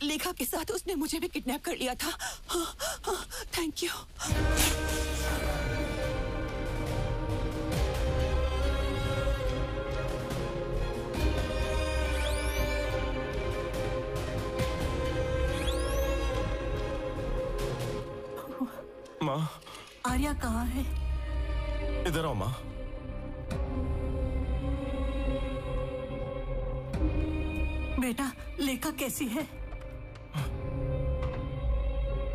लेखा के साथ उसने मुझे भी किडनैप कर लिया था। Thank you. माँ, आर्या कहाँ है? इधर आओ माँ। बेटा, लेखा कैसी है?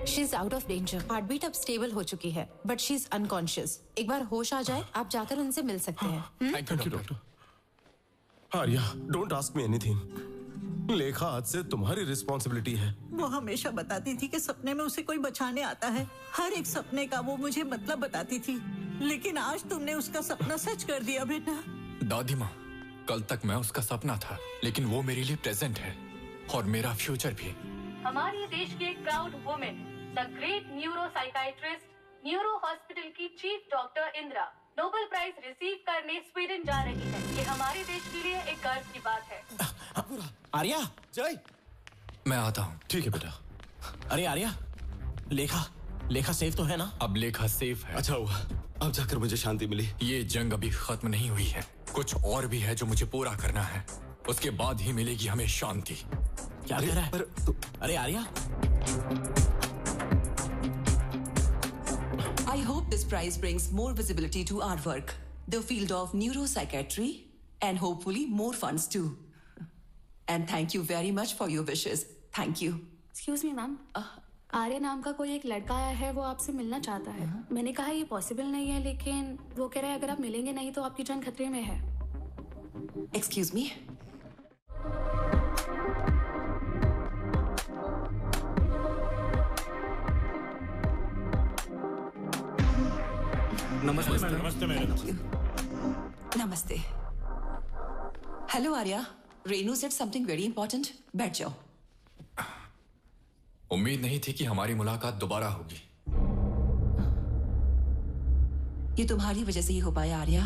She is out of danger. Heart beat अब स्टेबल हो चुकी है, बट शी इज अनकॉन्शियस। एक बार होश आ जाए, आप जाकर उनसे मिल सकते हैं। Thank you doctor. Arya, don't ask me anything. लेखा आज से तुम्हारी रिस्पॉन्सिबिलिटी है। वो हमेशा बताती थी कि सपने में उसे कोई बचाने आता है। हर एक सपने का वो मुझे मतलब बताती थी, लेकिन आज तुमने उसका सपना सच कर दिया बेटा। दादी माँ, कल तक मैं उसका सपना था, लेकिन वो मेरे लिए प्रेजेंट है और मेरा फ्यूचर भी। हमारे देश के proud women, the great neuro psychiatrist, neuro hospital की chief doctor Indira Nobel prize receive करने स्वीडन जा रही है। ये हमारे देश के लिए एक गर्व की बात है। आर्या, जय, मैं आता हूँ। ठीक है बेटा। अरे आर्या, लेखा सेफ तो है ना? अब लेखा सेफ है। अच्छा हुआ, अब जाकर मुझे शांति मिली। ये जंग अभी खत्म नहीं हुई है, कुछ और भी है जो मुझे पूरा करना है। उसके बाद ही मिलेगी हमें शांति। क्या कह रहा है? अरे Arya, I hope this prize brings more visibility to our work, the field of neuropsychiatry, and hopefully more funds too. And thank you very much for your wishes. Thank you. Excuse me ma'am, Arya नाम का कोई एक लड़का आया है, वो आपसे मिलना चाहता है। मैंने कहा ये पॉसिबल नहीं है, लेकिन वो कह रहा है अगर आप मिलेंगे नहीं तो आपकी जान खतरे में है। Excuse me? नमस्ते मैडम। नमस्ते madam. Namaste. Hello Arya. Renu said something very important. बैठ जाओ। उम्मीद नहीं थी कि हमारी मुलाकात दोबारा होगी। ये तुम्हारी वजह से ही हो पाया आर्या,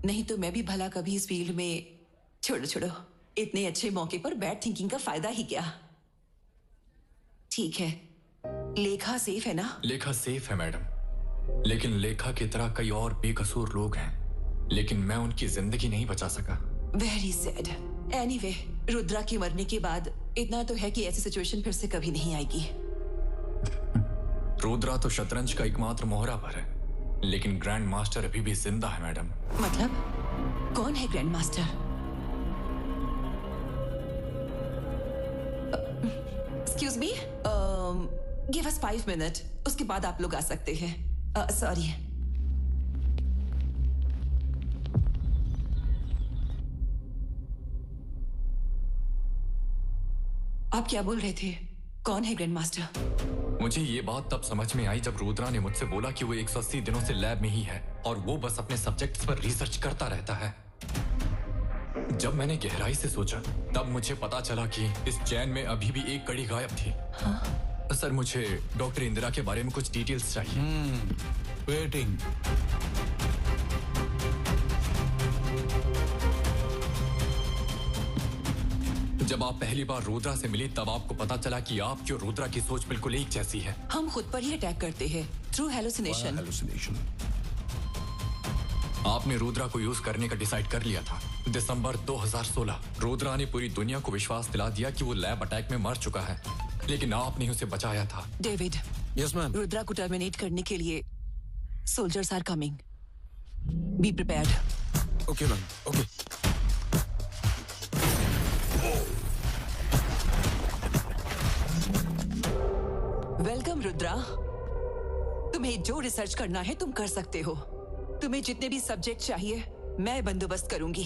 नहीं तो मैं भी भला कभी इस फील्ड में। छोड़ो, इतने अच्छे मौके पर बैड थिंकिंग का फायदा ही क्या। ठीक है, लेखा सेफ है ना? लेखा सेफ है मैडम, लेकिन लेखा की तरह कई और बेकसूर लोग हैं, लेकिन मैं उनकी जिंदगी नहीं बचा सका। Very sad. एनीवे, रुद्रा के मरने के बाद इतना तो है कि ऐसी सिचुएशन फिर से कभी नहीं आएगी। रुद्रा तो शतरंज का एकमात्र मोहरा पर है, लेकिन ग्रैंड मास्टर अभी भी जिंदा है मैडम। मतलब कौन है grand master? Excuse me, give us 5 minute, उसके बाद आप लोग आ सकते हैं। सॉरी। आप क्या बोल रहे थे? कौन है ग्रैंड मास्टर? मुझे ये बात तब समझ में आई जब रुद्रा ने मुझसे बोला कि वो 180 दिनों से लैब में ही है और वो बस अपने सब्जेक्ट्स पर रिसर्च करता रहता है। जब मैंने गहराई से सोचा, तब मुझे पता चला कि इस चैन में अभी भी एक कड़ी गायब थी। हाँ? सर, मुझे डॉक्टर इंदिरा के बारे में कुछ डिटेल्स चाहिए। वेटिंग। जब आप पहली बार रुद्रा से मिली, तब आपको पता चला कि आपकी और रुद्रा की सोच बिल्कुल एक जैसी है। हम खुद पर ही अटैक करते हैं थ्रू हेलुसिनेशन। आपने रुद्रा को यूज करने का डिसाइड कर लिया था। दिसंबर 2016 रुद्रा ने पूरी दुनिया को विश्वास दिला दिया कि वो लैब अटैक में मर चुका है, लेकिन आपने उसे बचाया था। डेविड। Yes ma'am. रुद्रा को टर्मिनेट करने के लिए soldiers are coming, be prepared. Okay ma'am, okay. Welcome Rudra. तुम्हें जो रिसर्च करना है तुम कर सकते हो। तुम्हें जितने भी सब्जेक्ट चाहिए मैं बंदोबस्त करूंगी।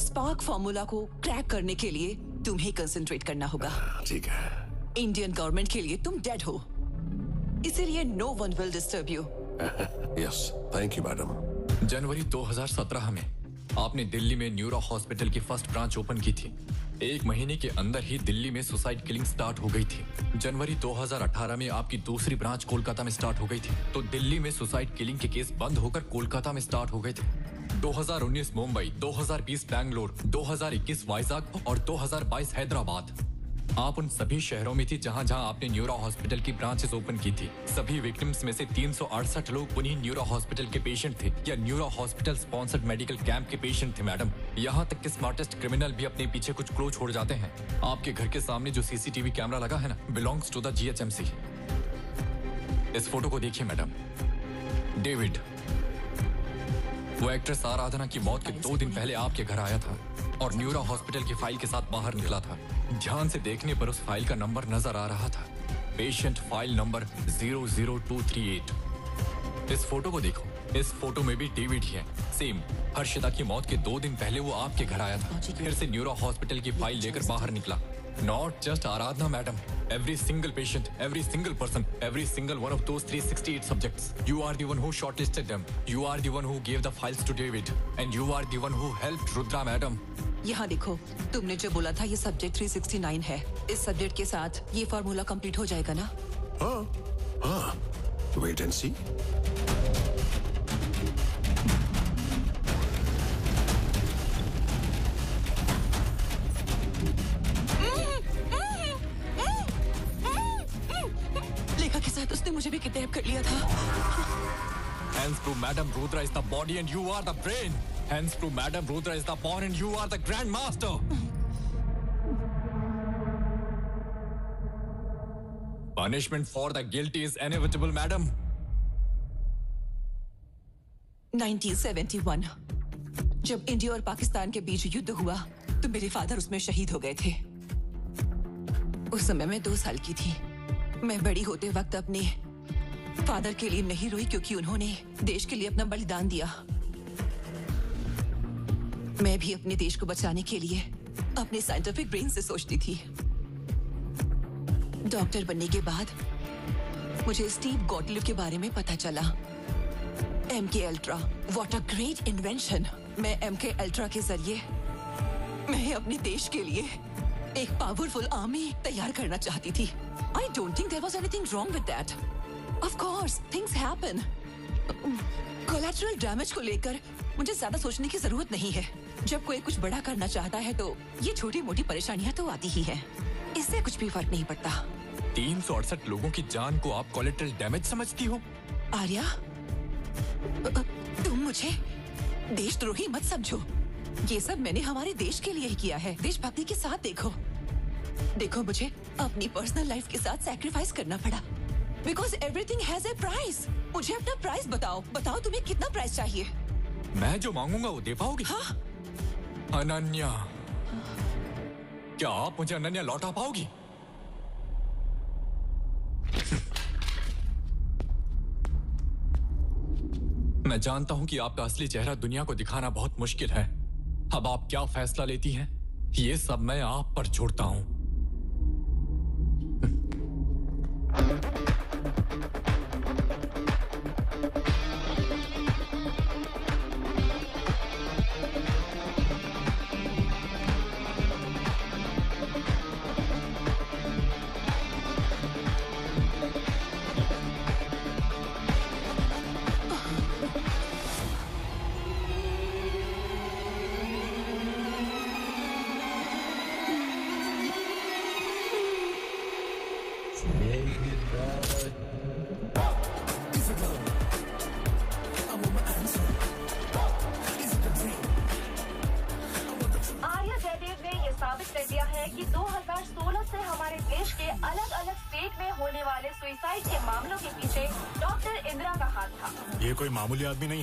स्पार्क फॉर्मूला को क्रैक करने के लिए तुम्हें कंसंट्रेट करना होगा। ठीक है। इंडियन गवर्नमेंट के लिए तुम डेड हो, इसीलिए no one will disturb you. Yes, thank you madam. जनवरी 2017 में आपने दिल्ली में न्यूरो हॉस्पिटल की फर्स्ट ब्रांच ओपन की थी। 1 महीने के अंदर ही दिल्ली में सुसाइड किलिंग स्टार्ट हो गई थी। जनवरी 2018 में आपकी दूसरी ब्रांच कोलकाता में स्टार्ट हो गई थी। तो दिल्ली में सुसाइड किलिंग के केस बंद होकर कोलकाता में स्टार्ट हो गए थे। 2019 मुंबई, 2020 बैंगलोर, 2021 वाइजाग और 2022 हैदराबाद। आप उन सभी शहरों में थी जहां जहां आपने न्यूरो हॉस्पिटल की ब्रांचेस ओपन की थी। सभी विक्टिम्स में से 368 लोग उन्हीं न्यूरो हॉस्पिटल के पेशेंट थे या neuro hospital sponsored medical camp के पेशेंट थे मैडम। यहाँ तक कि स्मार्टेस्ट क्रिमिनल भी अपने पीछे कुछ क्लू छोड़ जाते हैं। आपके घर के सामने जो सीसीटीवी कैमरा लगा है ना, बिलोंग्स टू द GHMC। इस फोटो को देखिए मैडम। डेविड, वो एक्ट्रेस आराधना की मौत के 2 दिन पहले आपके घर आया था और न्यूरो हॉस्पिटल की फाइल के साथ बाहर निकला था। ध्यान से देखने पर उस फाइल का नंबर नजर आ रहा था, पेशेंट फाइल नंबर 00238। इस फोटो को देखो, इस फोटो में भी डेविड ही है। सेम, हर्षिता की मौत के 2 दिन पहले वो आपके घर आया था, फिर से न्यूरो हॉस्पिटल की फाइल लेकर बाहर निकला। Not just Aradhana, madam. Every single patient, every single person, every single one of those 368 subjects. You are the one who shortlisted them. You are the one who gave the files to David. And you are the one who helped Rudra, madam. यहाँ देखो, तुमने जो बोला था ये subject 369 है। इस subject के साथ ये फॉर्मूला कंप्लीट हो जाएगा ना? हाँ, वेट एंड सी। लेखा के साथ उसने मुझे भी किडनैप कर लिया था। Hands to Madam Rudra is the body and you are the brain. Hands to Madam Rudra is the pawn and you are the Grand Master. Punishment for the guilty is inevitable, madam. 1971 जब India और पाकिस्तान के बीच युद्ध हुआ तो मेरे father उसमें शहीद हो गए थे। उस समय मैं 2 साल की थी। मैं बड़ी होते वक्त अपने फादर के लिए नहीं रोई क्योंकि उन्होंने देश के लिए अपना बलिदान दिया। मैं भी अपने देश को बचाने के लिए अपने साइंटिफिक ब्रेन से सोचती थी। डॉक्टर बनने के बाद मुझे स्टीव गॉटलिव के बारे में पता चला। MK ultra, what a great invention. मैं MK अल्ट्रा के जरिए मैं अपने देश के लिए एक पावरफुल आर्मी तैयार करना चाहती थी। I don't think there was anything wrong with that. Of course, things happen. Collateral damage को लेकर मुझे ज्यादा सोचने की जरूरत नहीं है। जब कोई कुछ बड़ा करना चाहता है तो ये छोटी मोटी परेशानियां तो आती ही हैं। इससे कुछ भी फर्क नहीं पड़ता। 368 लोगों की जान को आप कोलेटरल डैमेज समझती हो? आर्या, तुम मुझे देशद्रोही मत समझो। ये सब मैंने हमारे देश के लिए ही किया है। देशभक्ति के साथ देखो। देखो, मुझे अपनी पर्सनल लाइफ के साथ सैक्रिफाइस करना पड़ा। Because everything has a price. मुझे अपना प्राइस बताओ। बताओ तुम्हें कितना प्राइस चाहिए? मैं जो मांगूंगा वो दे पाओगी? हाँ? अनन्या, क्या आप मुझे अनन्या लौटा पाओगी? मैं जानता हूं कि आपका असली चेहरा दुनिया को दिखाना बहुत मुश्किल है। अब आप क्या फैसला लेती हैं, ये सब मैं आप पर छोड़ता हूं। मामलों के पीछे डॉक्टर इंदिरा का हाथ था। ये कोई मामूली आदमी नहीं